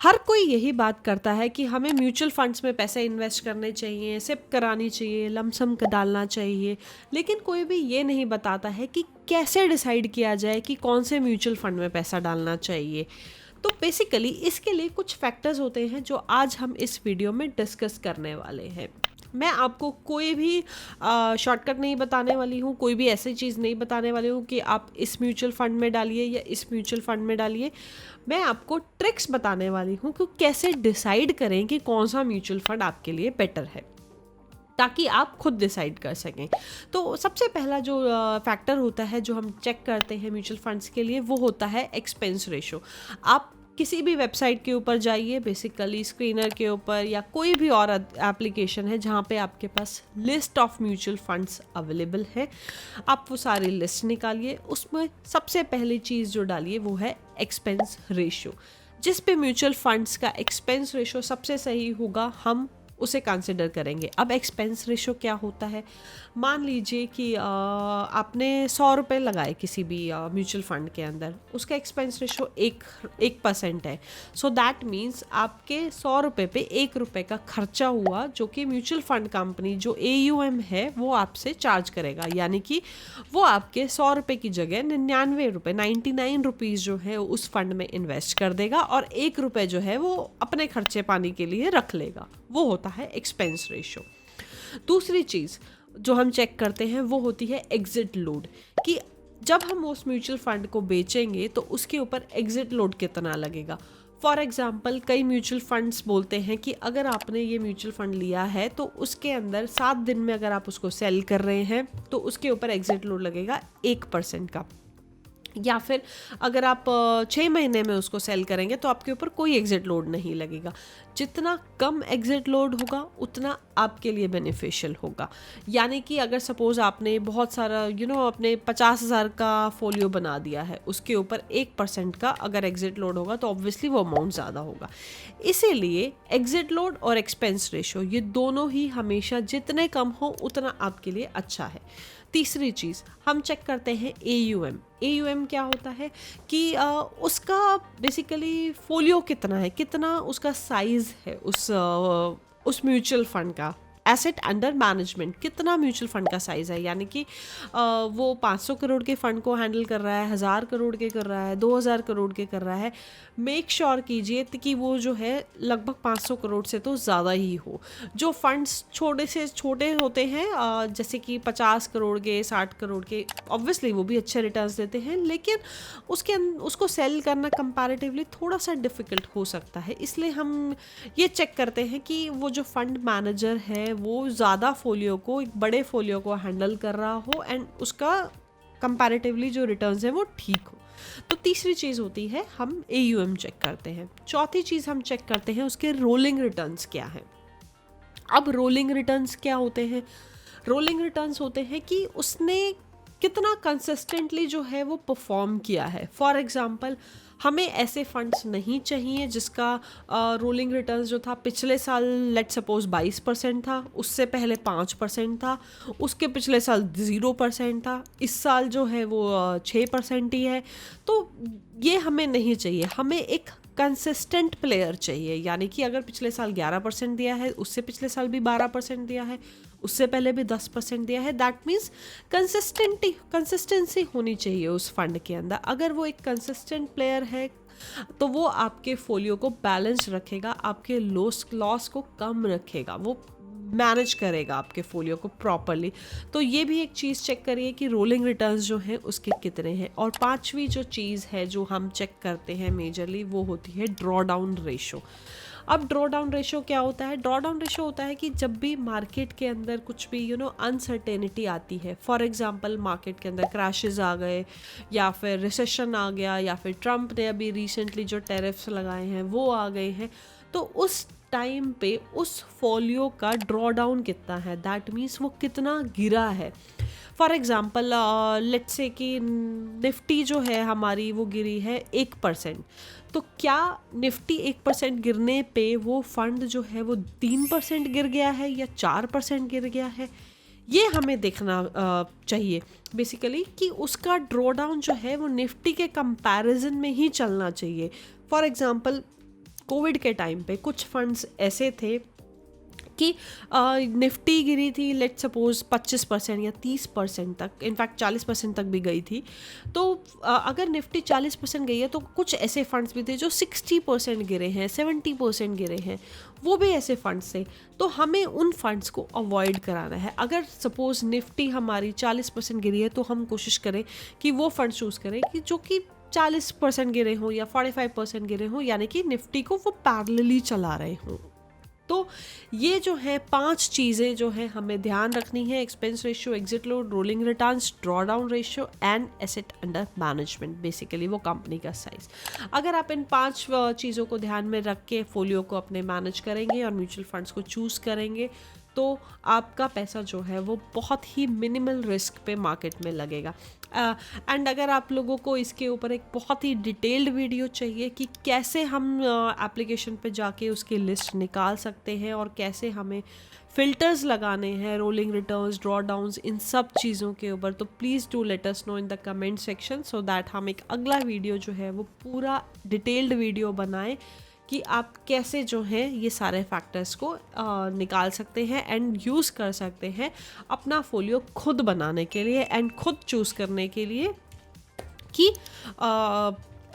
हर कोई यही बात करता है कि हमें म्यूचुअल फंड्स में पैसे इन्वेस्ट करने चाहिए, सिप करानी चाहिए, लमसम डालना चाहिए, लेकिन कोई भी ये नहीं बताता है कि कैसे डिसाइड किया जाए कि कौन से म्यूचुअल फंड में पैसा डालना चाहिए। तो बेसिकली इसके लिए कुछ फैक्टर्स होते हैं जो आज हम इस वीडियो में डिस्कस करने वाले हैं। मैं आपको कोई भी शॉर्टकट नहीं बताने वाली हूँ, कोई भी ऐसी चीज़ नहीं बताने वाली हूँ कि आप इस म्यूचुअल फंड में डालिए या इस म्यूचुअल फंड में डालिए। मैं आपको ट्रिक्स बताने वाली हूँ कि कैसे डिसाइड करें कि कौन सा म्यूचुअल फंड आपके लिए बेटर है, ताकि आप खुद डिसाइड कर सकें। तो सबसे पहला जो फैक्टर होता है जो हम चेक करते हैं म्यूचुअल फंड्स के लिए, वो होता है एक्सपेंस रेशो। आप किसी भी वेबसाइट के ऊपर जाइए, बेसिकली स्क्रीनर के ऊपर या कोई भी और एप्लीकेशन है जहाँ पे आपके पास list of mutual funds available है, आप वो सारी लिस्ट निकालिए। उसमें सबसे पहली चीज़ जो डालिए वो है एक्सपेंस रेशो। जिस पे म्यूचुअल फंड्स का एक्सपेंस रेशो सबसे सही होगा, हम उसे कंसिडर करेंगे। अब एक्सपेंस रेशो क्या होता है? मान लीजिए कि आपने 100 रुपये लगाए किसी भी म्यूचुअल फंड के अंदर, उसका एक्सपेंस रेशो 1% है। सो दैट मीन्स आपके 100 रुपये पे 1 रुपये का खर्चा हुआ, जो कि म्यूचुअल फंड कंपनी जो AUM है वो आपसे चार्ज करेगा। यानी कि वो आपके 100 रुपये की जगह 99 रुपये 99 रुपीज़ जो है उस फंड में इन्वेस्ट कर देगा और 1 रुपये जो है वो अपने खर्चे पानी के लिए रख लेगा। वो होता है एक्सपेंस रेशो। दूसरी चीज़ जो हम चेक करते हैं वो होती है एग्जिट लोड, कि जब हम उस म्यूचुअल फंड को बेचेंगे तो उसके ऊपर एग्जिट लोड कितना लगेगा। फॉर एग्जाम्पल, कई म्यूचुअल फंड्स बोलते हैं कि अगर आपने ये म्यूचुअल फंड लिया है तो उसके अंदर 7 दिन में अगर आप उसको सेल कर रहे हैं तो उसके ऊपर एग्जिट लोड लगेगा 1% का। या फिर अगर आप 6 महीने में उसको सेल करेंगे तो आपके ऊपर कोई एग्जिट लोड नहीं लगेगा। जितना कम एग्जिट लोड होगा उतना आपके लिए बेनिफिशियल होगा। यानी कि अगर सपोज आपने बहुत सारा अपने 50,000 का फोलियो बना दिया है, उसके ऊपर 1% का अगर एग्जिट लोड होगा तो ऑब्वियसली वो अमाउंट ज़्यादा होगा। इसीलिए एग्जिट लोड और एक्सपेंस रेशो ये दोनों ही हमेशा जितने कम हो उतना आपके लिए अच्छा है। तीसरी चीज़ हम चेक करते हैं AUM। AUM क्या होता है कि उसका बेसिकली फोलियो कितना है, कितना उसका साइज है, उस म्यूचुअल फंड का एसेट अंडर मैनेजमेंट कितना म्यूचुअल फंड का साइज है। यानी कि वो 500 करोड़ के फंड को हैंडल कर रहा है, 1000 करोड़ के कर रहा है, 2000 करोड़ के कर रहा है। मेक श्योर कीजिए कि वो जो है लगभग 500 करोड़ से तो ज़्यादा ही हो। जो फंड्स छोटे से छोटे होते हैं जैसे कि 50 करोड़ के, 60 करोड़ के, ऑब्वियसली वो भी अच्छे रिटर्न्स देते हैं, लेकिन उसको सेल करना कंपैरेटिवली थोड़ा सा डिफ़िकल्ट हो सकता है। इसलिए हम ये चेक करते हैं कि वो जो फंड मैनेजर है वो ज़्यादा फोलियो को, एक बड़े फोलियो को हैंडल कर रहा हो एंड उसका कंपैरेटिवली जो रिटर्न्स है वो ठीक हो। तो तीसरी चीज़ होती है हम AUM चेक करते हैं। चौथी चीज़ हम चेक करते हैं उसके रोलिंग रिटर्न्स क्या है। अब रोलिंग रिटर्न्स क्या होते हैं? रोलिंग रिटर्न्स होते हैं कि उसने कितना कंसिस्टेंटली जो है वो परफॉर्म किया है। फॉर एग्जांपल, हमें ऐसे फंड्स नहीं चाहिए जिसका रोलिंग रिटर्न्स जो था पिछले साल लेट सपोज 22% था, उससे पहले 5% था, उसके पिछले साल 0% था, इस साल जो है वो 6% ही है। तो ये हमें नहीं चाहिए। हमें एक कंसिस्टेंट प्लेयर चाहिए। यानी कि अगर पिछले साल 11% दिया है, उससे पिछले साल भी 12% दिया है, उससे पहले भी 10% दिया है, दैट मीन्स कंसिस्टेंसी होनी चाहिए उस फंड के अंदर। अगर वो एक कंसिस्टेंट प्लेयर है तो वो आपके फोलियो को बैलेंस रखेगा, आपके लॉस को कम रखेगा, वो मैनेज करेगा आपके फोलियो को प्रॉपरली। तो ये भी एक चीज़ चेक करिए कि रोलिंग रिटर्न्स जो हैं उसके कितने हैं। और पांचवी जो चीज़ है जो हम चेक करते हैं मेजरली, वो होती है ड्रॉ डाउन रेशो। अब ड्रॉ डाउन रेशो क्या होता है? ड्रॉ डाउन रेशो होता है कि जब भी मार्केट के अंदर कुछ भी अनसर्टेनिटी आती है, फॉर एग्जांपल मार्केट के अंदर क्रैशेस आ गए या फिर रिसेशन आ गया या फिर ट्रम्प ने अभी रिसेंटली जो टैरिफ्स लगाए हैं वो आ गए हैं, तो उस टाइम पे उस फोलियो का ड्रॉ डाउन कितना है, दैट मीन्स वो कितना गिरा है। फॉर एग्जाम्पल लेट्स से कि निफ्टी जो है हमारी वो गिरी है 1%। तो क्या निफ्टी 1% गिरने पे वो फंड जो है वो 3% गिर गया है या 4% गिर गया है? ये हमें देखना चाहिए बेसिकली कि उसका ड्रॉ डाउन जो है वो निफ्टी के कंपैरिजन में ही चलना चाहिए। फॉर एग्जांपल कोविड के टाइम पे कुछ फंड्स ऐसे थे कि निफ्टी गिरी थी, लेट सपोज 25% या 30% तक, इनफैक्ट 40% तक भी गई थी। तो अगर निफ्टी 40% गई है तो कुछ ऐसे फंड्स भी थे जो 60% गिरे हैं, 70% गिरे हैं, वो भी ऐसे फंड्स थे। तो हमें उन फंड्स को अवॉइड कराना है। अगर सपोज निफ्टी हमारी 40% गिरी है तो हम कोशिश करें कि वो फंड चूज़ करें कि जो कि 40% गिरे हों या 45% गिरे हों, यानी कि निफ्टी को वो पैरेलली चला रहे हों। तो ये जो है 5 चीज़ें जो है हमें ध्यान रखनी है: expense ratio, exit load, rolling returns, draw down ratio and asset under management, basically वो कंपनी का साइज। अगर आप इन 5 चीज़ों को ध्यान में रख के फोलियो को अपने मैनेज करेंगे और म्यूचुअल फंड्स को चूज़ करेंगे तो आपका पैसा जो है वो बहुत ही मिनिमल रिस्क पे मार्केट में लगेगा। एंड अगर आप लोगों को इसके ऊपर एक बहुत ही डिटेल्ड वीडियो चाहिए कि कैसे हम एप्लीकेशन पे जाके उसकी लिस्ट निकाल सकते हैं और कैसे हमें फिल्टर्स लगाने हैं, रोलिंग रिटर्न्स, ड्रॉ डाउन्स, इन सब चीज़ों के ऊपर, तो please do let us no in the comment section so that हम एक अगला वीडियो जो है वो पूरा डिटेल्ड वीडियो बनाएं कि आप कैसे जो है ये सारे फैक्टर्स को निकाल सकते हैं एंड यूज़ कर सकते हैं अपना फोलियो खुद बनाने के लिए एंड खुद चूज़ करने के लिए कि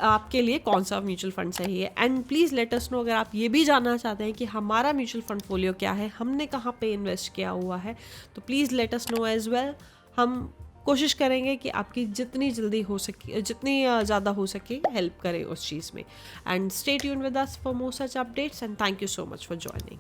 आपके लिए कौन सा म्यूचुअल फंड सही है। And please let us no अगर आप ये भी जानना चाहते हैं कि हमारा म्यूचुअल फंड फोलियो क्या है, हमने कहाँ पे इन्वेस्ट किया हुआ है, तो please let us know as well. हम कोशिश करेंगे कि आपकी जितनी जल्दी हो सके, जितनी ज़्यादा हो सके हेल्प करें उस चीज़ में। And stay tuned with us for more such updates and thank you so much for joining.